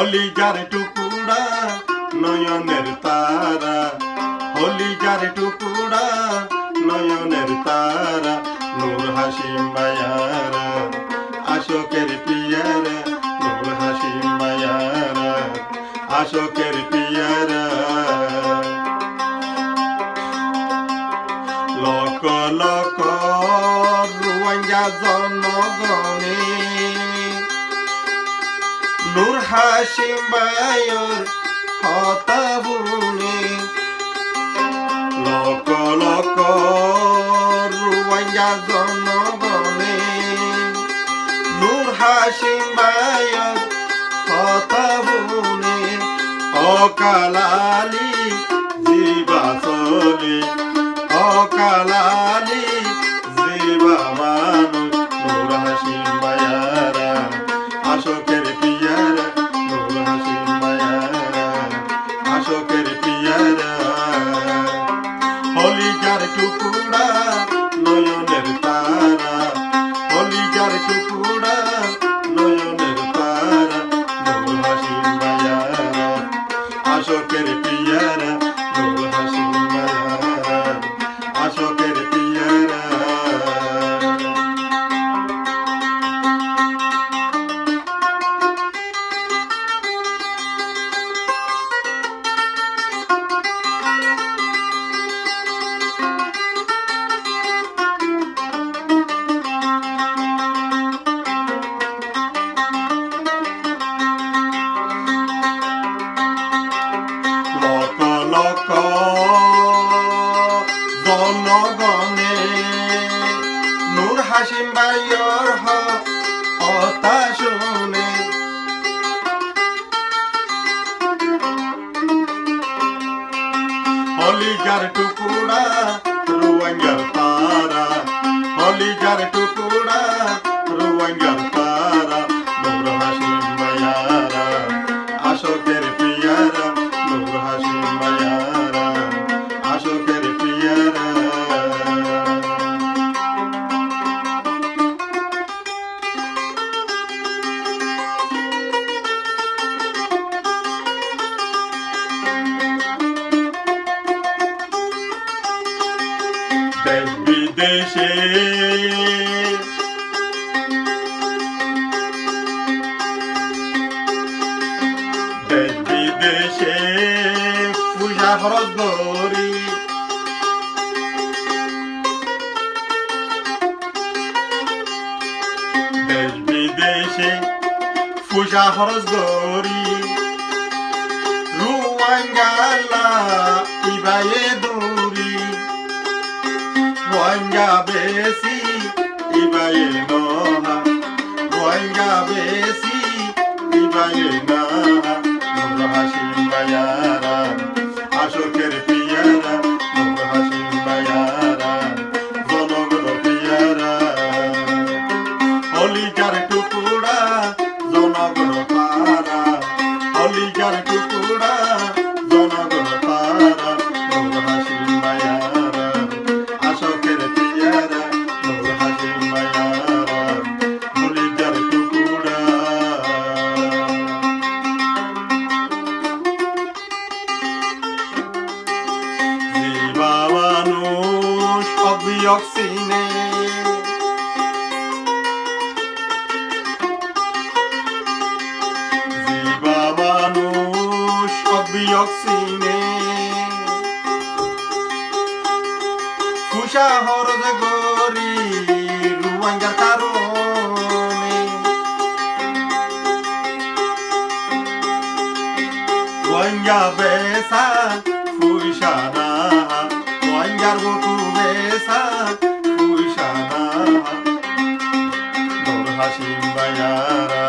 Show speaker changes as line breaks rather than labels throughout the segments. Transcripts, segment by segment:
কলিজার টুকুরা নয়নের তারা, কলিজার টুকুরা নয়নের তারা, নূর হাসিম বায়ারা আশোকের পিয়ারা, নূর হাসিম বায়ারা আশোকের পিয়ারা। লক লক রোহিঙ্গা জনগণে নূর হাসিম বায়ার হতা বুনে, লক লক রোহিঙ্গা জনগণে নূর হাসিম বায়ার হতা বুনে, অকালালি জিবা চলে, অকালালি জিবা মানুষ, নূর হাসিম বায়ারা আশোকের পিয়ারা, নূর হাসিম বায়ারা আশোকের পিয়ারা। কলিজার টুকুরা নয়নের তারা, কলিজার টুকুরা নয়নের তারা, নূর হাসিম বায়ারা আশোকের পিয়ারা, নূর হাসিম বায়ারা আশোকের পিয়ারা। লক জনগণে নূর হাসিম বায়ার হতা শুনে, কলিজার টুকুরা রোহিঙ্গার তারা, কলিজার টুকুরা রোহিঙ্গার তারা, নূর হাসিম বায়ারা আশোকের পিয়ারা, নূর হাসিম বায়ারা আশোকের পিয়ারা। দেশ বিদেশে দেশ বিদেশে পূজা খরচ করি, দেশ বিদেশে পূজা খরচ করি, রোহিঙ্গালা ইবায়ে দূরি, রোহিঙ্গা বেশি ইবায়ে নহা, রোহিঙ্গা বেশি ইবায়ে নাহা, নূর হাসিম বায়ারা আশোকের পিয়ারা, নূর হাসিম বায়ারা জনগণ পিয়ারা। কলিজার টুকুরা জনগণ তারা, কলিজার টুকুরা জনগণ তারা, নূর হাসিম বায়ারা আশোকের পিয়ারা, নূর হাসিম বায়ারা কলিজার টুকুরা। জিবা মানুষ অবিয়ক চিনে, জিবা মানুষ অবিয়ক চিনে, কুশা হরদ গরি রোহিঙ্গার কারণে, রোহিঙ্গা বেসা কুশা না, রোহিঙ্গার বুকু বেসা কুশা না, নূর হাসিম বায়ারা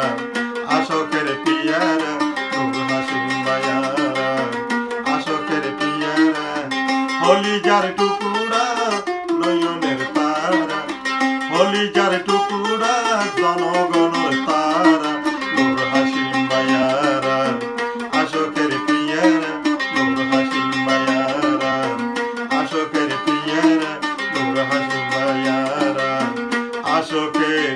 আশোকের পিয়ারা, নূর হাসিম বায়ারা আশোকের পিয়ারা। কলিজার টুকুরা নয়নের তারা, কলিজার টুকুরা জনগণের তারা, নূর হাসিম বায়ারা আশোকের পিয়ারা, নূর হাসিম বায়ারা আশোকের পিয়ারা, নূর হাসিম বায়ারা আশোকের